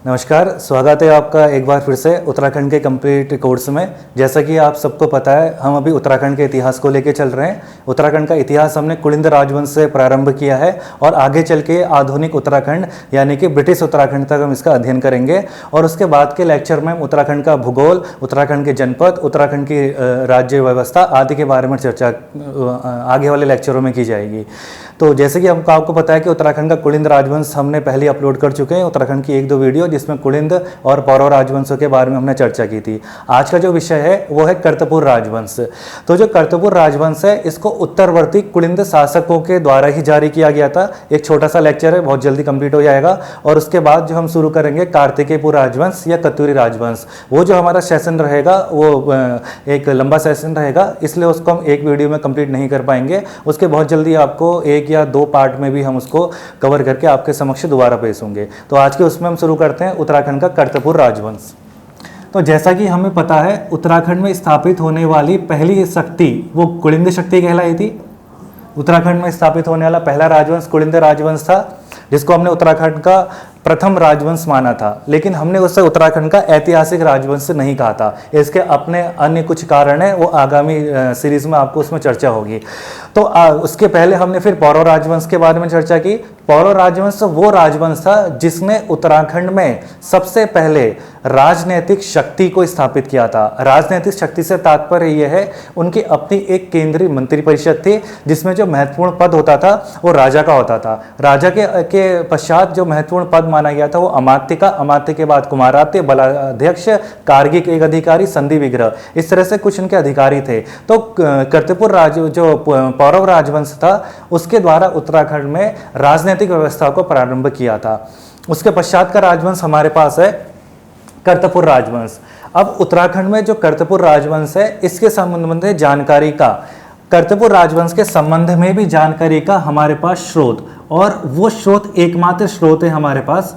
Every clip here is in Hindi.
नमस्कार, स्वागत है आपका एक बार फिर से उत्तराखंड के कंप्लीट कोर्स में। जैसा कि आप सबको पता है, हम अभी उत्तराखंड के इतिहास को लेकर चल रहे हैं। उत्तराखंड का इतिहास हमने कुलिंद राजवंश से प्रारंभ किया है और आगे चल के आधुनिक उत्तराखंड यानी कि ब्रिटिश उत्तराखंड तक हम इसका अध्ययन करेंगे। और उसके बाद के लेक्चर में हम उत्तराखंड का भूगोल, उत्तराखंड के जनपद, उत्तराखंड की राज्य व्यवस्था आदि के बारे में चर्चा आगे वाले लेक्चरों में की जाएगी। तो जैसे कि आपको पता है कि उत्तराखंड का कुलिंद राजवंश हमने पहले अपलोड कर चुके हैं, उत्तराखंड की 1-2 वीडियो, जिसमें कुलिंद और पौरव राजवंशों के बारे में हमने चर्चा की थी। आज का जो विषय है वो है कर्तपुर राजवंश। तो जो कर्तपुर राजवंश है, इसको उत्तरवर्ती कुलिंद शासकों के द्वारा ही जारी किया गया था। एक छोटा सा लेक्चर है, बहुत जल्दी कंप्लीट हो जाएगा। और उसके बाद जो हम शुरू करेंगे कार्तिकेयपुर राजवंश या कत्यूरी राजवंश, वो जो हमारा सेशन रहेगा वो एक लंबा सेशन रहेगा, इसलिए उसको हम एक वीडियो में कंप्लीट नहीं कर पाएंगे। उसके बहुत जल्दी आपको 1 या 2 पार्ट में भी हम उसको कवर करके आपके समक्ष दोबारा पेश होंगे। तो आज के उसमें हम शुरू करते हैं उत्तराखंड का कर्तपुर राजवंश। तो जैसा कि हमें पता है, उत्तराखंड में स्थापित होने वाली पहली शक्ति वो कुलिंद शक्ति कहलाई थी। उत्तराखंड में स्थापित होने वाला पहला राजवंश कुलिंद राजवंश था, जिसको हमने उत्तराखंड का प्रथम राजवंश माना था। लेकिन हमने उससे उत्तराखंड का ऐतिहासिक राजवंश नहीं कहा था। इसके अपने अन्य कुछ कारण हैं, वो आगामी सीरीज में आपको उसमें चर्चा होगी। तो उसके पहले हमने फिर पौरव राजवंश के बारे में चर्चा की। पौरव राजवंश वो राजवंश था जिसने उत्तराखंड में सबसे पहले राजनीतिक शक्ति को स्थापित किया था। राजनीतिक शक्ति से तात्पर्य यह है, उनकी अपनी एक केंद्रीय मंत्रिपरिषद थी, जिसमें जो महत्वपूर्ण पद होता था वो राजा का होता था। राजा के पश्चात जो महत्वपूर्ण पद माना गया था वो अमात्य का, अमात्य के बाद कुमारात्य, बलाध्यक्ष, कार्गिक एक अधिकारी, संधि विग्रह, इस तरह से कुछ उनके अधिकारी थे। तो कर्तपुर जो पौरव राजवंश था, उसके द्वारा उत्तराखंड में राजनीतिक व्यवस्था को प्रारंभ किया था। उसके पश्चात का राजवंश हमारे पास है कर्तपुर राजवंश। अब उत्तराखंड में जो कर्तपुर राजवंश है, इसके संबंध में जानकारी का, कर्तपुर राजवंश के संबंध में भी जानकारी का हमारे पास स्रोत, और वो स्रोत एकमात्र स्रोत है हमारे पास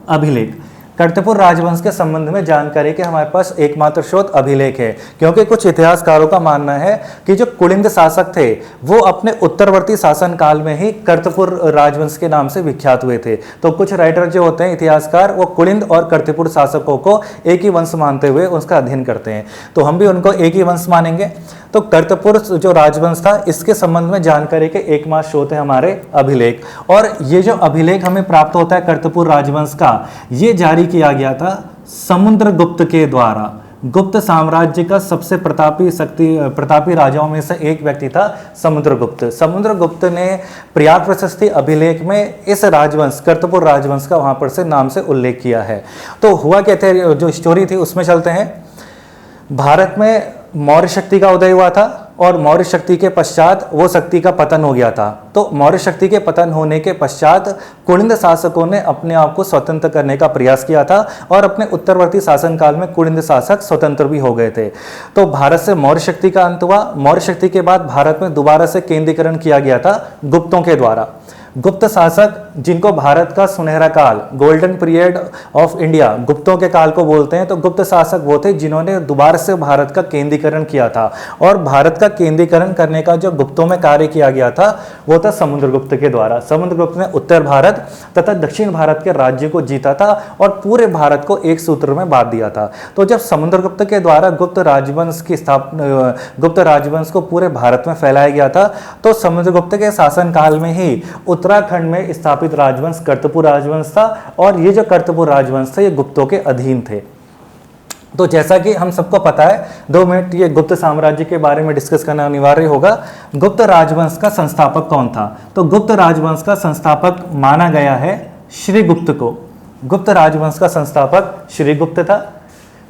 अभिलेख। कर्तपुर राजवंश के संबंध में जानकारी के हमारे पास एकमात्र स्रोत अभिलेख है, क्योंकि कुछ इतिहासकारों का मानना है कि जो कुलिंद शासक थे वो अपने उत्तरवर्ती शासन काल में ही कर्तपुर राजवंश के नाम से विख्यात हुए थे। तो कुछ राइटर जो होते हैं, इतिहासकार, वो कुलिंद और कर्तपुर शासकों को एक ही वंश मानते हुए उसका अध्ययन करते हैं। तो हम भी उनको एक ही वंश मानेंगे। तो कर्तपुर जो राजवंश था, इसके संबंध में जानकारी के एकमात्र स्रोत है हमारे अभिलेख। और ये जो अभिलेख हमें प्राप्त होता है कर्तपुर राजवंश का, ये जारी किया गया था समुद्रगुप्त के द्वारा। गुप्त साम्राज्य का सबसे प्रतापी राजाओं में से एक व्यक्ति था समुद्रगुप्त। समुद्रगुप्त ने प्रयाग प्रशस्ति अभिलेख में इस राजवंश कर्तपुर राजवंश का वहां पर से नाम से उल्लेख किया है। तो हुआ क्या थे, जो स्टोरी थी उसमें चलते हैं। भारत में मौर्य शक्ति का उदय हुआ था और मौर्य शक्ति के पश्चात वो शक्ति का पतन हो गया था। तो मौर्य शक्ति के पतन होने के पश्चात कुलिंद शासकों ने अपने आप को स्वतंत्र करने का प्रयास किया था और अपने उत्तरवर्ती शासनकाल में कुलिंद शासक स्वतंत्र भी हो गए थे। तो भारत से मौर्य शक्ति का अंत हुआ। मौर्य शक्ति के बाद भारत में दोबारा से केंद्रीकरण किया गया था गुप्तों के द्वारा। गुप्त शासक, जिनको भारत का सुनहरा काल, गोल्डन पीरियड ऑफ इंडिया, गुप्तों के काल को बोलते हैं। तो गुप्त शासक वो थे जिन्होंने दोबारा से भारत का केंद्रीकरण किया था। और भारत का केंद्रीकरण करने का जो गुप्तों में कार्य किया गया था वो था समुद्रगुप्त के द्वारा। समुद्रगुप्त ने उत्तर भारत तथा दक्षिण भारत के राज्य को जीता था और पूरे भारत को एक सूत्र में बांध दिया था। तो जब समुद्रगुप्त के द्वारा गुप्त राजवंश को पूरे भारत में फैलाया गया था, तो समुद्रगुप्त के शासनकाल में ही उत्तराखंड में स्थापित राजवंश कर्तपुर राजवंश था। और ये जो कर्तपुर राजवंश था, ये गुप्तों के अधीन थे। तो जैसा कि हम सबको पता है, 2 मिनट ये गुप्त साम्राज्य के बारे में डिस्कस करना अनिवार्य होगा। गुप्त राजवंश का संस्थापक कौन था? तो गुप्त राजवंश का संस्थापक माना गया है श्रीगुप्त को। गुप्त राजवंश का संस्थापक श्रीगुप्त था।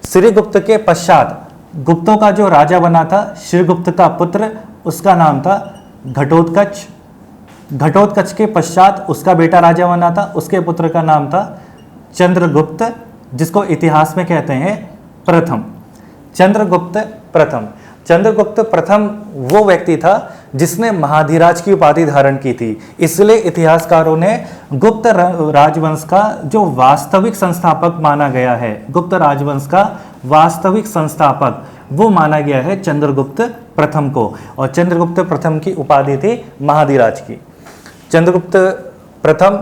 श्रीगुप्त के पश्चात गुप्तों का जो राजा बना था, श्रीगुप्त का पुत्र, उसका नाम था घटोत्कच। घटोत्कच के पश्चात उसका बेटा राजा बना था, उसके पुत्र का नाम था चंद्रगुप्त, जिसको इतिहास में कहते हैं प्रथम। चंद्रगुप्त प्रथम। चंद्रगुप्त प्रथम वो व्यक्ति था जिसने महाधिराज की उपाधि धारण की थी। इसलिए इतिहासकारों ने गुप्त राजवंश का जो वास्तविक संस्थापक माना गया है, गुप्त राजवंश का वास्तविक संस्थापक वो माना गया है चंद्रगुप्त प्रथम को। और चंद्रगुप्त प्रथम की उपाधि थी महाधिराज की। चंद्रगुप्त प्रथम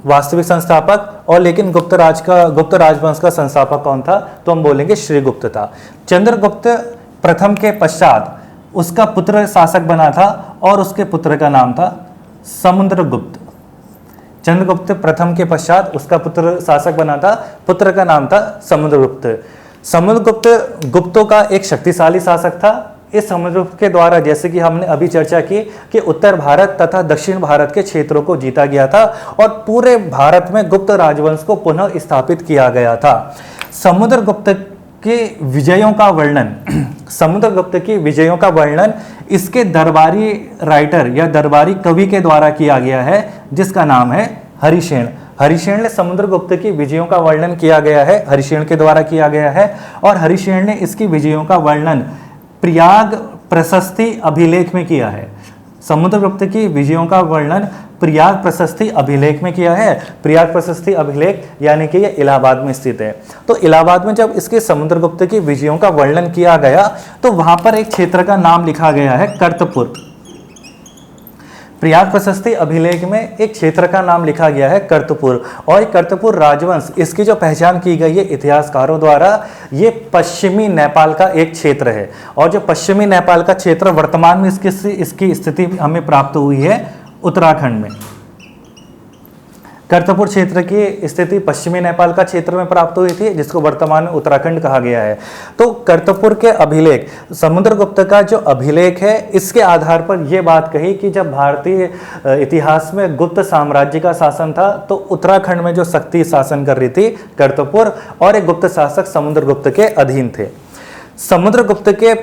वास्तविक संस्थापक, और लेकिन गुप्त राजवंश का संस्थापक कौन था, तो हम बोलेंगे श्रीगुप्त था। चंद्रगुप्त प्रथम के पश्चात उसका पुत्र शासक बना था और उसके पुत्र का नाम था समुद्रगुप्त। चंद्रगुप्त प्रथम के पश्चात उसका पुत्र शासक बना था, पुत्र का नाम था समुद्रगुप्त। समुद्रगुप्त गुप्तों का एक शक्तिशाली शासक था। इस समुद्रगुप्त के द्वारा, जैसे कि हमने अभी चर्चा की, कि उत्तर भारत तथा दक्षिण भारत के क्षेत्रों को जीता गया था और पूरे भारत में गुप्त राजवंश को पुनः स्थापित किया गया था। समुद्रगुप्त के विजयों का वर्णन समुद्रगुप्त की विजयों का वर्णन इसके दरबारी राइटर या दरबारी कवि के द्वारा किया गया है, जिसका नाम है हरिशेन। हरिशेन ने समुद्रगुप्त की विजयों का वर्णन किया गया है, हरिशेन के द्वारा किया गया है, और हरिशेन ने इसकी विजयों का वर्णन प्रयाग प्रशस्ति अभिलेख में किया है। समुद्रगुप्त की विजयों का वर्णन प्रयाग प्रशस्ति अभिलेख में किया है। प्रयाग प्रशस्ति अभिलेख यानी कि ये इलाहाबाद में स्थित है। तो इलाहाबाद में जब इसके समुद्रगुप्त की विजयों का वर्णन किया गया तो वहां पर एक क्षेत्र का नाम लिखा गया है कर्तपुर। प्रयाग प्रशस्ति अभिलेख में एक क्षेत्र का नाम लिखा गया है कर्तपुर, और कर्तपुर राजवंश, इसकी जो पहचान की गई है इतिहासकारों द्वारा, ये पश्चिमी नेपाल का एक क्षेत्र है। और जो पश्चिमी नेपाल का क्षेत्र वर्तमान में इसकी स्थिति हमें प्राप्त हुई है उत्तराखंड में। कर्तपुर क्षेत्र की स्थिति पश्चिमी नेपाल का क्षेत्र में प्राप्त हुई थी, जिसको वर्तमान में उत्तराखंड कहा गया है। तो कर्तपुर के अभिलेख, समुद्रगुप्त का जो अभिलेख है, इसके आधार पर यह बात कही कि जब भारतीय इतिहास में गुप्त साम्राज्य का शासन था तो उत्तराखंड में जो शक्ति शासन कर रही थी कर्तपुर, और एक गुप्त शासक समुद्रगुप्त के अधीन थे। समुद्रगुप्त के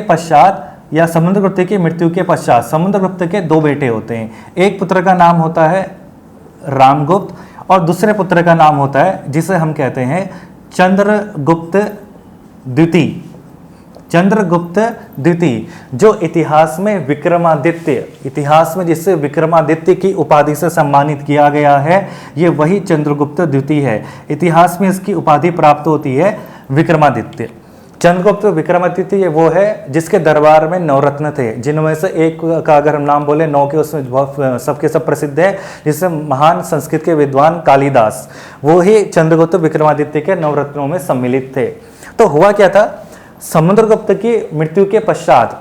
पश्चात या समुद्रगुप्त की मृत्यु के पश्चात समुद्रगुप्त के दो बेटे होते हैं। एक पुत्र का नाम होता है रामगुप्त और दूसरे पुत्र का नाम होता है जिसे हम कहते हैं चंद्रगुप्त द्वितीय। चंद्रगुप्त द्वितीय, जो इतिहास में विक्रमादित्य, इतिहास में जिससे विक्रमादित्य की उपाधि से सम्मानित किया गया है, ये वही चंद्रगुप्त द्वितीय है। इतिहास में इसकी उपाधि प्राप्त होती है विक्रमादित्य। चंद्रगुप्त विक्रमादित्य वो है जिसके दरबार में 9 रत्न थे, जिनमें से एक का अगर हम नाम बोले 9 के, उसमें बहुत सबके सब प्रसिद्ध है, जिससे महान संस्कृत के विद्वान कालिदास, वो ही चंद्रगुप्त विक्रमादित्य के 9 रत्नों में सम्मिलित थे। तो हुआ क्या था, समुद्रगुप्त की मृत्यु के पश्चात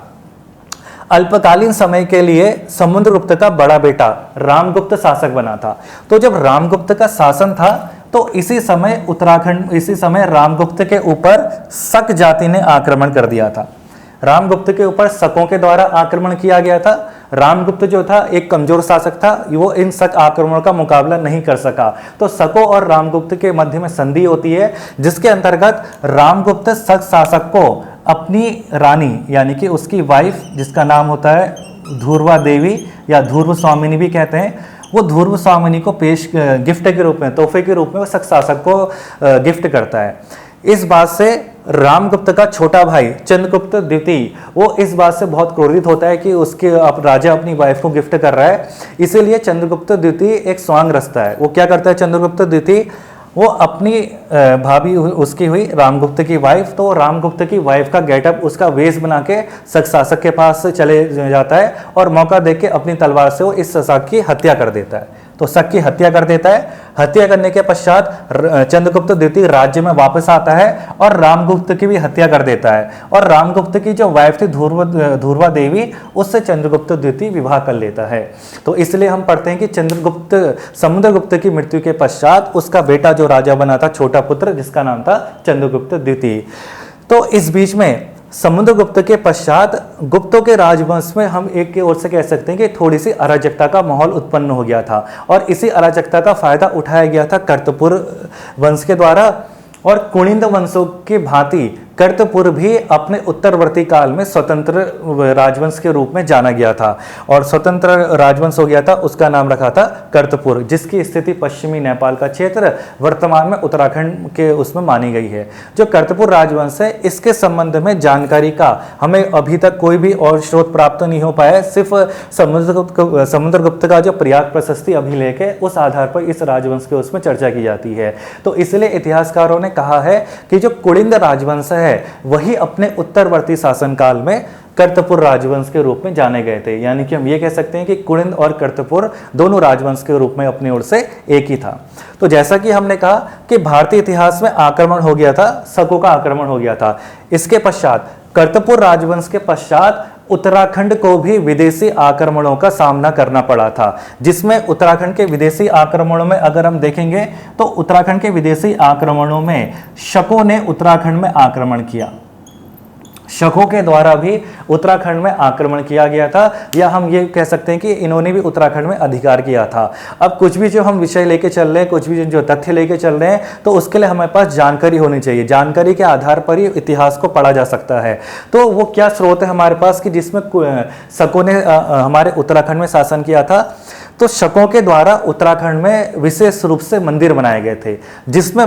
अल्पकालीन समय के लिए समुद्रगुप्त का बड़ा बेटा रामगुप्त शासक बना था। तो जब रामगुप्त का शासन था तो इसी समय रामगुप्त के ऊपर शक जाति ने आक्रमण कर दिया था। रामगुप्त के ऊपर शकों के द्वारा आक्रमण किया गया था। रामगुप्त जो था एक कमजोर शासक था, वो इन शक आक्रमणों का मुकाबला नहीं कर सका। तो शकों और रामगुप्त के मध्य में संधि होती है, जिसके अंतर्गत रामगुप्त शक शासक को अपनी रानी यानी कि उसकी वाइफ, जिसका नाम होता है ध्रुवा देवी या ध्रुव स्वामिनी भी कहते हैं, वो ध्रुव स्वामिनी को गिफ्ट के रूप में, तोहफे के रूप में वो शक शासक को गिफ्ट करता है। इस बात से रामगुप्त का छोटा भाई चंद्रगुप्त द्वितीय, वो इस बात से बहुत क्रोधित होता है कि उसके राजा अपनी वाइफ को गिफ्ट कर रहा है। इसीलिए चंद्रगुप्त द्वितीय एक स्वांग रचता है। वो क्या करता है चंद्रगुप्त द्वितीय, वो अपनी भाभी उसकी हुई रामगुप्त की वाइफ, तो रामगुप्त की वाइफ का गेटअप, उसका वेश बना के शक शासक के पास चले जाता है और मौका देके अपनी तलवार से वो इस शक की हत्या कर देता है। तो शक की हत्या कर देता है। हत्या करने के पश्चात चंद्रगुप्त द्वितीय राज्य में वापस आता है और रामगुप्त की भी हत्या कर देता है। और रामगुप्त की जो वाइफ थी ध्रुवा देवी, उससे चंद्रगुप्त द्वितीय विवाह कर लेता है। तो इसलिए हम पढ़ते हैं कि समुद्रगुप्त की मृत्यु के पश्चात उसका बेटा जो राजा बना था, छोटा पुत्र, जिसका नाम था चंद्रगुप्त द्वितीय। तो इस बीच में समुद्रगुप्त के पश्चात गुप्तों के राजवंश में हम एक की ओर से कह सकते हैं कि थोड़ी सी अराजकता का माहौल उत्पन्न हो गया था, और इसी अराजकता का फायदा उठाया गया था कर्तपुर वंश के द्वारा। और कुणिंद वंशों की भांति कर्तपुर भी अपने उत्तरवर्ती काल में स्वतंत्र राजवंश के रूप में जाना गया था, और स्वतंत्र राजवंश हो गया था, उसका नाम रखा था कर्तपुर, जिसकी स्थिति पश्चिमी नेपाल का क्षेत्र वर्तमान में उत्तराखंड के उसमें मानी गई है। जो कर्तपुर राजवंश है, इसके संबंध में जानकारी का हमें अभी तक कोई भी और स्रोत प्राप्त नहीं हो पाया है। सिर्फ समुद्रगुप्त का जो प्रयाग प्रशस्ति अभिलेख है, उस आधार पर इस राजवंश के उसमें चर्चा की जाती है। तो इसलिए इतिहासकारों ने कहा है कि जो कुलिंद राजवंश है, है वही अपने उत्तरवर्ती शासनकाल में कर्तपुर राजवंश के रूप में जाने गए थे। यानी कि हम ये कह सकते हैं कि कुलिंद और कर्तपुर दोनों राजवंश के रूप में अपनी ओर से एक ही था। तो जैसा कि हमने कहा कि भारतीय इतिहास में आक्रमण हो गया था, शकों का आक्रमण हो गया था। इसके पश्चात कर्तपुर राजवंश के पश्चात उत्तराखंड को भी विदेशी आक्रमणों का सामना करना पड़ा था, जिसमें उत्तराखंड के विदेशी आक्रमणों में अगर हम देखेंगे तो उत्तराखंड के विदेशी आक्रमणों में शकों ने उत्तराखंड में आक्रमण किया। शकों के द्वारा भी उत्तराखंड में आक्रमण किया गया था, या हम ये कह सकते हैं कि इन्होंने भी उत्तराखंड में अधिकार किया था। अब कुछ भी जो हम विषय लेके चल रहे हैं, कुछ भी जो तथ्य लेके चल रहे हैं, तो उसके लिए हमारे पास जानकारी होनी चाहिए। जानकारी के आधार पर ही इतिहास को पढ़ा जा सकता है। तो वो क्या स्रोत है हमारे पास कि जिसमें शकों ने हमारे उत्तराखंड में शासन किया था? तो शकों के द्वारा उत्तराखंड में विशेष रूप से मंदिर बनाए गए थे, जिसमें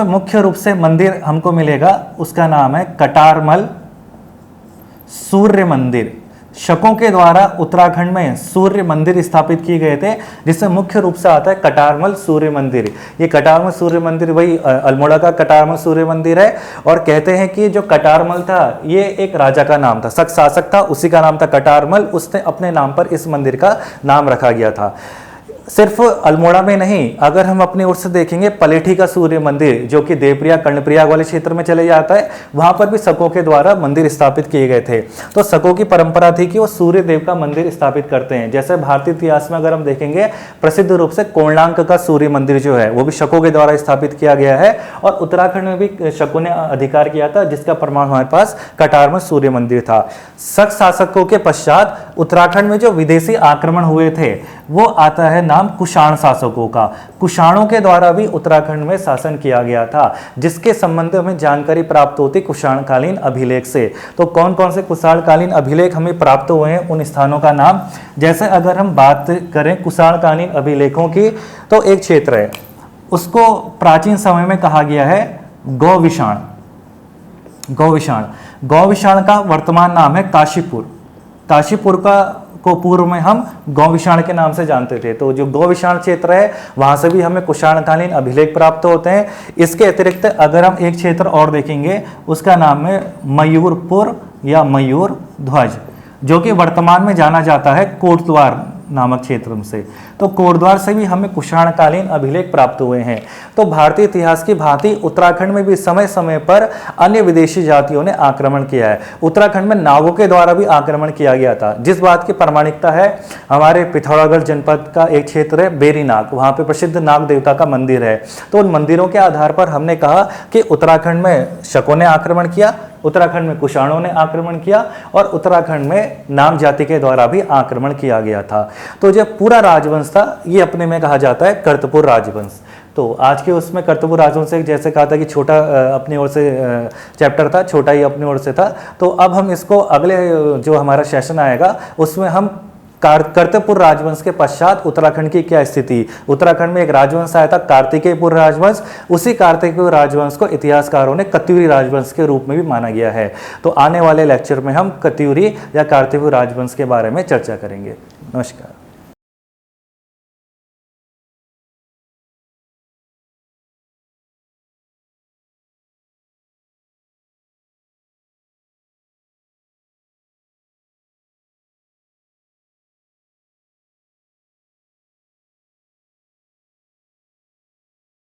मुख्य रूप से मंदिर हमको मिलेगा, उसका नाम है कटारमल सूर्य मंदिर। शकों के द्वारा उत्तराखंड में सूर्य मंदिर स्थापित किए गए थे, जिसमें मुख्य रूप से आता है कटारमल सूर्य मंदिर। ये कटारमल सूर्य मंदिर वही अल्मोड़ा का कटारमल सूर्य मंदिर है। और कहते हैं कि जो कटारमल था ये एक राजा का नाम था, शक शासक था, उसी का नाम था कटारमल। उसने अपने नाम पर इस मंदिर का नाम रखा गया था। सिर्फ अल्मोड़ा में नहीं, अगर हम अपनी ओर से देखेंगे पलेठी का सूर्य मंदिर जो कि देवप्रयाग कर्णप्रयाग वाले क्षेत्र में चले जाता है, वहां पर भी शकों के द्वारा मंदिर स्थापित किए गए थे। तो शकों की परंपरा थी कि वो सूर्य देव का मंदिर स्थापित करते हैं। जैसे भारतीय इतिहास में अगर हम देखेंगे प्रसिद्ध रूप से कोणार्क का सूर्य मंदिर जो है वो भी शकों के द्वारा स्थापित किया गया है, और उत्तराखंड में भी शकों ने अधिकार किया था, जिसका प्रमाण हमारे पास कटारमल सूर्य मंदिर था। शक शासकों के पश्चात उत्तराखंड में जो विदेशी आक्रमण हुए थे वो आता है नाम कुषाण शासकों का। कुषाणों के द्वारा भी उत्तराखंड में शासन किया गया था, जिसके संबंध में जानकारी प्राप्त होती कुषाणकालीन अभिलेख से। तो कौन कौन से कुषाणकालीन अभिलेख हमें प्राप्त हुए हैं, उन स्थानों का नाम, जैसे अगर हम बात करें कुषाणकालीन अभिलेखों की, तो एक क्षेत्र है उसको प्राचीन समय में कहा गया है गौविषाण। गौविषाण का वर्तमान नाम है काशीपुर। काशीपुर को पूर्व में हम गौविषाण के नाम से जानते थे। तो जो गौविषाण क्षेत्र है वहां से भी हमें कुषाणकालीन अभिलेख प्राप्त होते हैं। इसके अतिरिक्त अगर हम एक क्षेत्र और देखेंगे, उसका नाम है मयूरपुर या मयूर ध्वज, जो कि वर्तमान में जाना जाता है कोटद्वार नामक क्षेत्र से। तो कोटद्वार से भी हमें कुषाणकालीन अभिलेख प्राप्त हुए हैं। तो भारतीय इतिहास की भांति उत्तराखंड में भी समय समय पर अन्य विदेशी जातियों ने आक्रमण किया है। उत्तराखंड में नागों के द्वारा भी आक्रमण किया गया था, जिस बात की प्रमाणिकता है हमारे पिथौरागढ़ जनपद का एक क्षेत्र है बेरीनाग, वहाँ पे प्रसिद्ध नाग देवता का मंदिर है। तो उन मंदिरों के आधार पर हमने कहा कि उत्तराखंड में शकों ने आक्रमण किया, उत्तराखंड में कुषाणों ने आक्रमण किया, और उत्तराखंड में नाग जाति के द्वारा भी आक्रमण किया गया था। तो जो पूरा राजवंश था ये अपने में कहा जाता है कर्तपुर राजवंश। तो आज के उसमें कर्तपुर राजवंश से जैसे कहा था कि छोटा अपनी ओर से चैप्टर था, छोटा ही अपनी ओर से था। तो अब हम इसको अगले जो हमारा सेशन आएगा उसमें हम कर्तपुर राजवंश के पश्चात उत्तराखंड की क्या स्थिति, उत्तराखंड में एक राजवंश आया था कार्तिकेयपुर राजवंश, उसी कार्तिकेयपुर राजवंश को इतिहासकारों ने कत्यूरी राजवंश के रूप में भी माना गया है। तो आने वाले लेक्चर में हम कत्यूरी या कार्तिकेयपुर राजवंश के बारे में चर्चा करेंगे। नमस्कार।